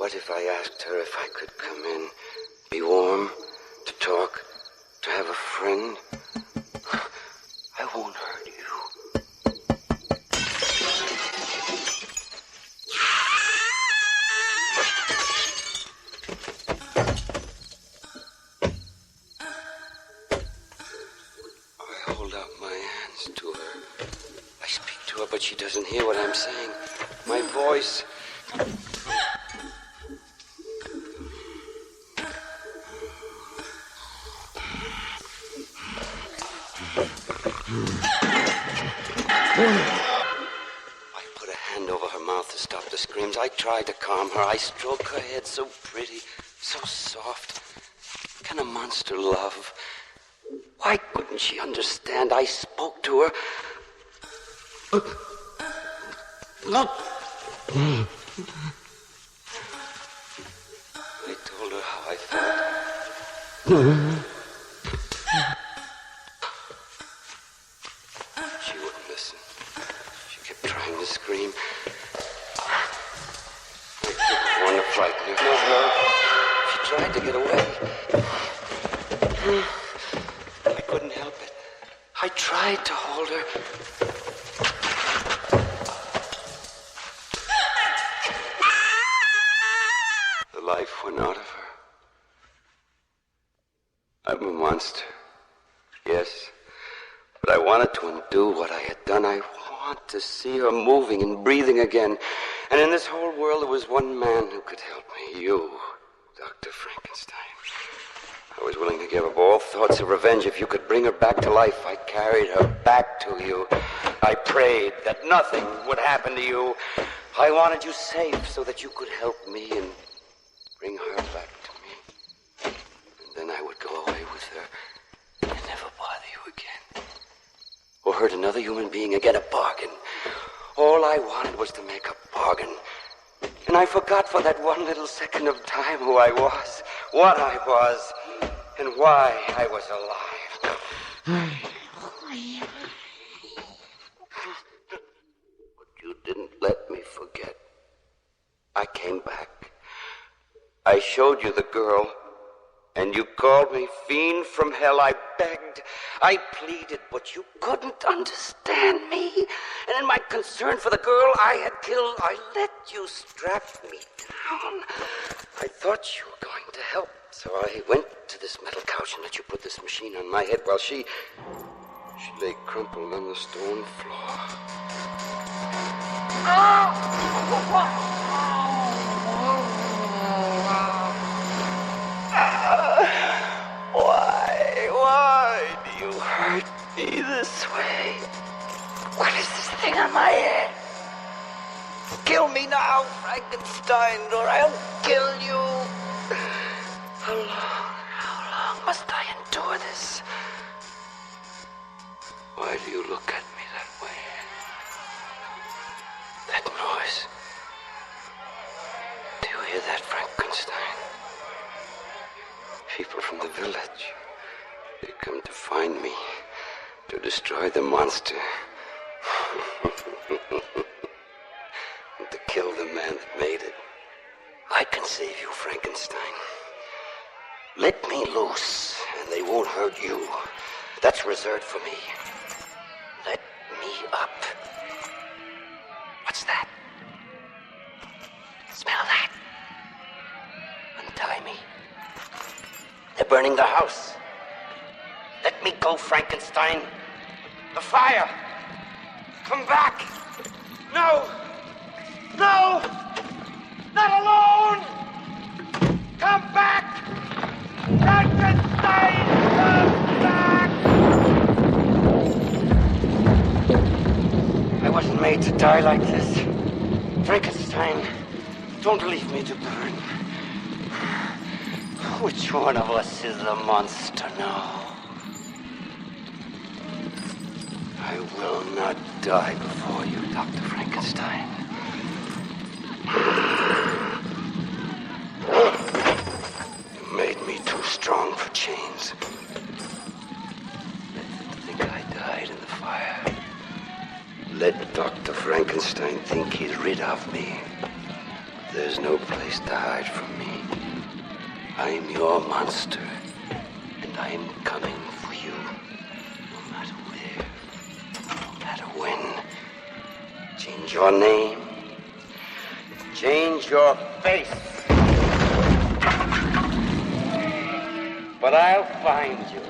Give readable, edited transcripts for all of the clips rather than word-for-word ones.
What if I asked her if I could come in, be warm, to talk, to have a friend? I won't hurt you. I hold out my hands to her. I speak to her, but she doesn't hear what I'm saying. My voice... I put a hand over her mouth to stop the screams. I tried to calm her. I stroked her head, so pretty, so soft. Can a monster love? Why couldn't she understand? I spoke to her. Look. I told her how I felt. She wouldn't listen. She kept trying to scream. I didn't want to frighten her. No. She tried to get away. I couldn't help it. I tried to hold her. The life went out of her. I'm a monster. Yes. But I wanted to undo what I had done. I want to see her moving and breathing again. And in this whole world, there was one man who could help me. You, Dr. Frankenstein. I was willing to give up all thoughts of revenge if you could bring her back to life. I carried her back to you. I prayed that nothing would happen to you. I wanted you safe so that you could help me and bring her back to me. And then I would go away with her and never bother you again. Or hurt another human being again, a bargain. All I wanted was to make a bargain. And I forgot for that one little second of time who I was, what I was, and why I was alive. But you didn't let me forget. I came back. I showed you the girl, and you called me fiend from hell. I begged, I pleaded, but you couldn't understand me. And in my concern for the girl I had killed, I let you strap me down. I thought you were going to help, so I went to this metal couch and let you put this machine on my head while she lay crumpled on the stone floor. Why do you hurt me this way? What is this thing on my head? Kill me now, Frankenstein, or I'll kill you. How long must I endure this? Why do you look at me that way? That noise. Do you hear that, Frankenstein? People from the village. They come to find me, to destroy the monster. And to kill the man that made it. I can save you, Frankenstein. Let me loose, and they won't hurt you. That's reserved for me. Let me up. What's that? Smell that? Untie me. They're burning the house. Let me go, Frankenstein. The fire. Come back. No. No. Not alone. Come back. Frankenstein, come back. I wasn't made to die like this. Frankenstein, don't leave me to burn. Which one of us is the monster now? I will not die before you, Dr. Frankenstein. You made me too strong for chains. Let them think I died in the fire. Let Dr. Frankenstein think he's rid of me. There's no place to hide from me. I'm your monster, and I'm coming for you. No matter where, no matter when. Change your name. Change your face. But I'll find you.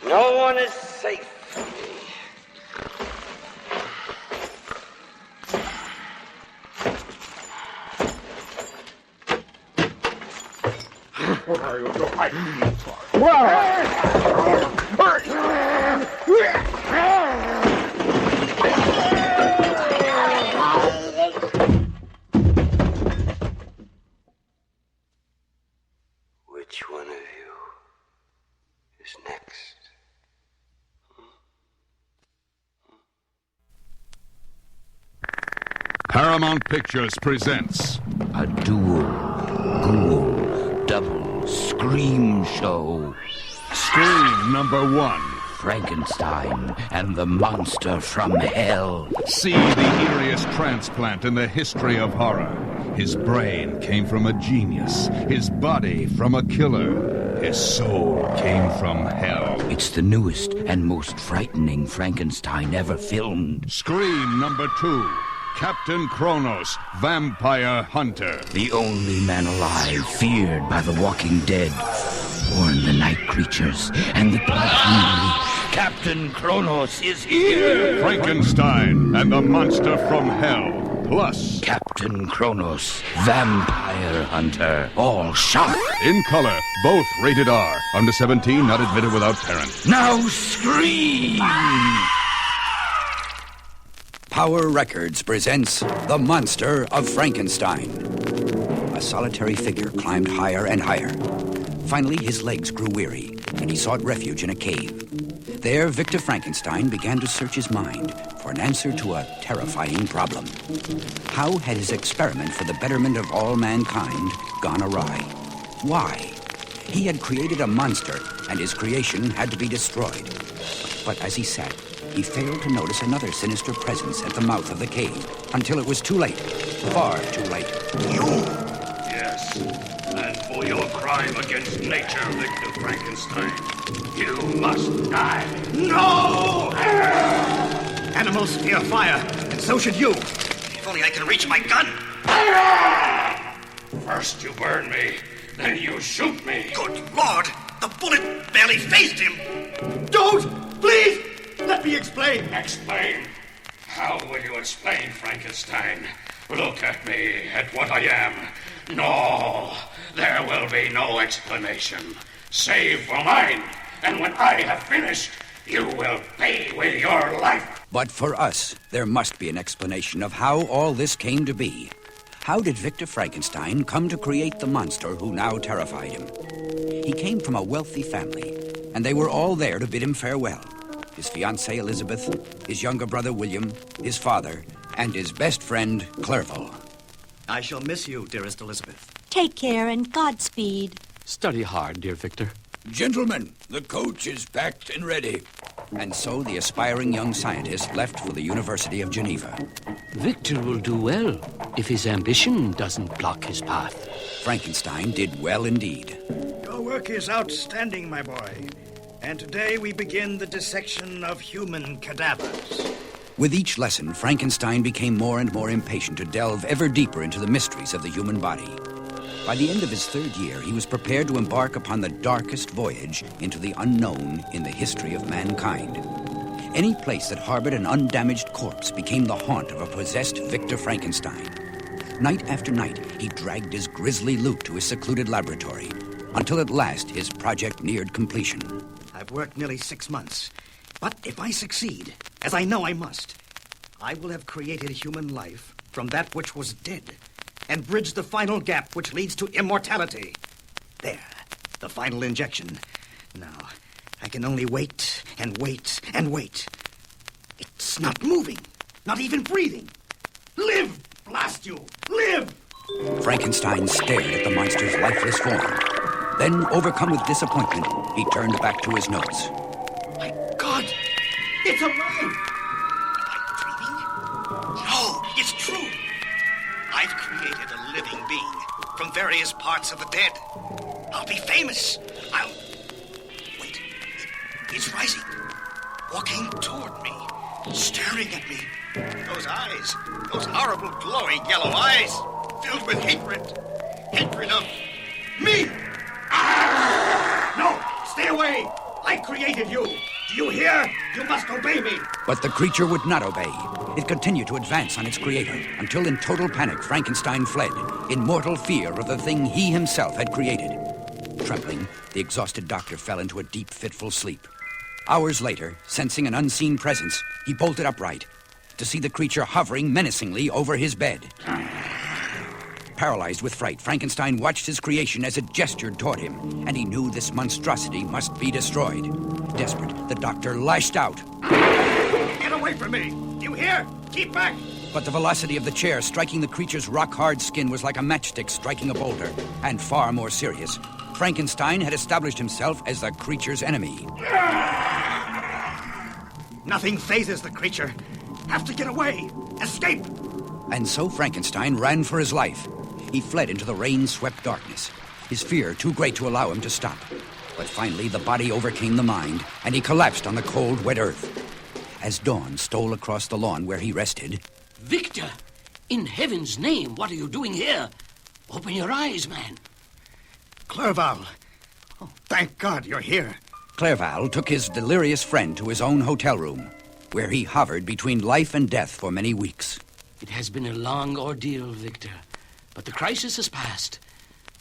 No one is safe from me. Which one of you is next? Paramount Pictures presents a dual, ghoul, double, scream show. Scream #1. Frankenstein and the Monster from Hell. See the eeriest transplant in the history of horror. His brain came from a genius. His body from a killer. His soul came from hell. It's the newest and most frightening Frankenstein ever filmed. Scream #2. Captain Kronos, Vampire Hunter. The only man alive feared by the walking dead. Warn the night creatures and the blood hungry. Captain Kronos is here! Frankenstein and the Monster from Hell. Plus Captain Kronos, Vampire Hunter. All shot. in color, both rated R. Under 17, not admitted without parent. Now scream! Power Records presents The Monster of Frankenstein. A solitary figure climbed higher and higher. Finally, his legs grew weary, and he sought refuge in a cave. There, Victor Frankenstein began to search his mind for an answer to a terrifying problem. How had his experiment for the betterment of all mankind gone awry? Why? He had created a monster, and his creation had to be destroyed. But as he sat, he failed to notice another sinister presence at the mouth of the cave, until it was too late, far too late. You! Yes, and for your crime against nature, Victor Frankenstein, you must die. No! Animals fear fire, and so should you. If only I can reach my gun. First you burn me, then you shoot me. Good Lord! The bullet barely phased him. Don't! Please! Let me explain. Explain? How will you explain, Frankenstein? Look at me, at what I am. No, there will be no explanation, save for mine. And when I have finished, you will pay with your life. But for us, there must be an explanation of how all this came to be. How did Victor Frankenstein come to create the monster who now terrified him? He came from a wealthy family, and they were all there to bid him farewell. His fiancée Elizabeth, his younger brother William, his father, and his best friend Clerval. I shall miss you, dearest Elizabeth. Take care and Godspeed. Study hard, dear Victor. Gentlemen, the coach is packed and ready. And so the aspiring young scientist left for the University of Geneva. Victor will do well if his ambition doesn't block his path. Frankenstein did well indeed. Your work is outstanding, my boy. And today we begin the dissection of human cadavers. With each lesson, Frankenstein became more and more impatient to delve ever deeper into the mysteries of the human body. By the end of his third year, he was prepared to embark upon the darkest voyage into the unknown in the history of mankind. Any place that harbored an undamaged corpse became the haunt of a possessed Victor Frankenstein. Night after night, he dragged his grisly loot to his secluded laboratory, until at last his project neared completion. I've worked nearly 6 months. But if I succeed, as I know I must, I will have created human life from that which was dead and bridged the final gap which leads to immortality. There, the final injection. Now, I can only wait and wait and wait. It's not moving, not even breathing. Live, blast you, live! Frankenstein stared at the monster's lifeless form. Then, overcome with disappointment, he turned back to his notes. My God, it's alive! Am I dreaming? I've created a living being from various parts of the dead. I'll be famous. Wait. It's rising. Walking toward me. Staring at me. Those eyes. Those horrible glowing yellow eyes. Filled with hatred. Hatred of me. No! Stay away! I created you. Do you hear? You must obey me. But the creature would not obey. It continued to advance on its creator, until in total panic, Frankenstein fled, in mortal fear of the thing he himself had created. Trembling, the exhausted doctor fell into a deep, fitful sleep. Hours later, sensing an unseen presence, he bolted upright, to see the creature hovering menacingly over his bed. Paralyzed with fright, Frankenstein watched his creation as it gestured toward him, and he knew this monstrosity must be destroyed. Desperate, the doctor lashed out. Get away from me! You hear? Keep back! But the velocity of the chair striking the creature's rock-hard skin was like a matchstick striking a boulder, and far more serious. Frankenstein had established himself as the creature's enemy. Nothing phases the creature. Have to get away! Escape! And so Frankenstein ran for his life. He fled into the rain-swept darkness, his fear too great to allow him to stop. But finally, the body overcame the mind, and he collapsed on the cold, wet earth. As dawn stole across the lawn where he rested... Victor! In heaven's name, what are you doing here? Open your eyes, man. Clerval. Oh, thank God you're here. Clerval took his delirious friend to his own hotel room, where he hovered between life and death for many weeks. It has been a long ordeal, Victor, but the crisis has passed.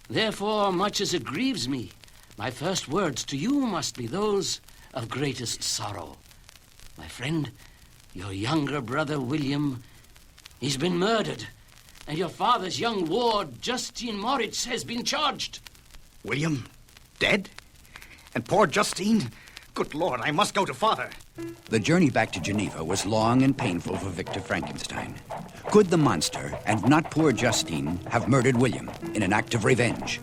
Therefore, much as it grieves me, my first words to you must be those of greatest sorrow. My friend, your younger brother, William, he's been murdered, and your father's young ward, Justine Moritz, has been charged. William? Dead? And poor Justine? Good Lord, I must go to Father. The journey back to Geneva was long and painful for Victor Frankenstein. Could the monster, and not poor Justine, have murdered William in an act of revenge?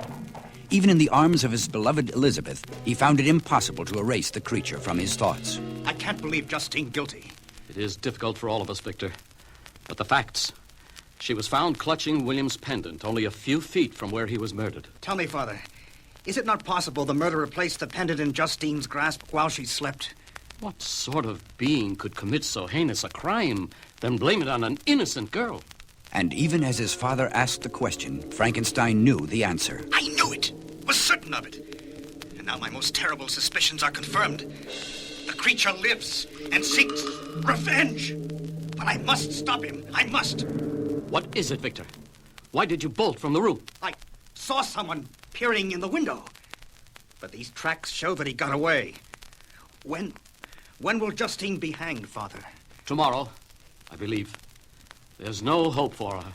Even in the arms of his beloved Elizabeth, he found it impossible to erase the creature from his thoughts. I can't believe Justine guilty. It is difficult for all of us, Victor. But the facts. She was found clutching William's pendant only a few feet from where he was murdered. Tell me, Father, is it not possible the murderer placed the pendant in Justine's grasp while she slept? What sort of being could commit so heinous a crime, then blame it on an innocent girl? And even as his father asked the question, Frankenstein knew the answer. I knew it! Was certain of it! And now my most terrible suspicions are confirmed. The creature lives and seeks revenge! But I must stop him. I must! What is it, Victor? Why did you bolt from the room? I saw someone peering in the window. But these tracks show that he got away. When will Justine be hanged, Father? Tomorrow, I believe. There's no hope for her.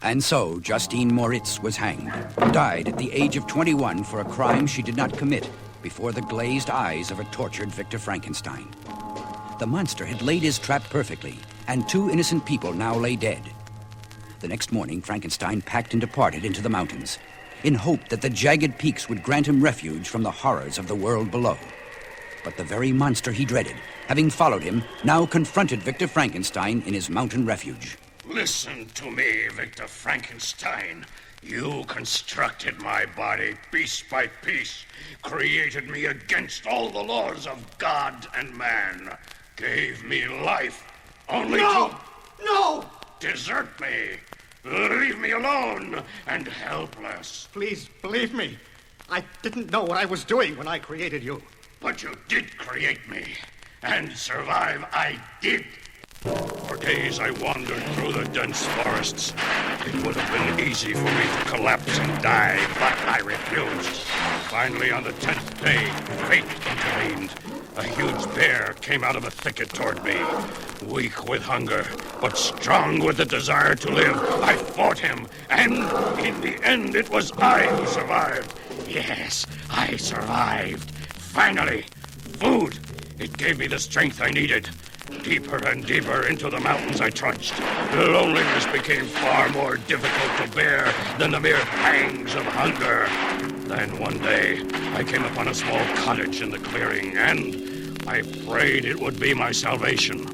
And so Justine Moritz was hanged, died at the age of 21 for a crime she did not commit before the glazed eyes of a tortured Victor Frankenstein. The monster had laid his trap perfectly, and 2 innocent people now lay dead. The next morning, Frankenstein packed and departed into the mountains, in hope that the jagged peaks would grant him refuge from the horrors of the world below. But the very monster he dreaded, having followed him, now confronted Victor Frankenstein in his mountain refuge. Listen to me, Victor Frankenstein. You constructed my body piece by piece, created me against all the laws of God and man, gave me life, only to... No! Desert me, leave me alone and helpless. Please, believe me. I didn't know what I was doing when I created you. But you did create me, and survive I did. For days I wandered through the dense forests. It would have been easy for me to collapse and die, but I refused. Finally, on the 10th day, fate intervened. A huge bear came out of a thicket toward me. Weak with hunger, but strong with the desire to live, I fought him, and in the end it was I who survived. Yes, I survived. Finally, food. It gave me the strength I needed. Deeper and deeper into the mountains I trudged. Loneliness became far more difficult to bear than the mere pangs of hunger. Then one day, I came upon a small cottage in the clearing, and I prayed it would be my salvation.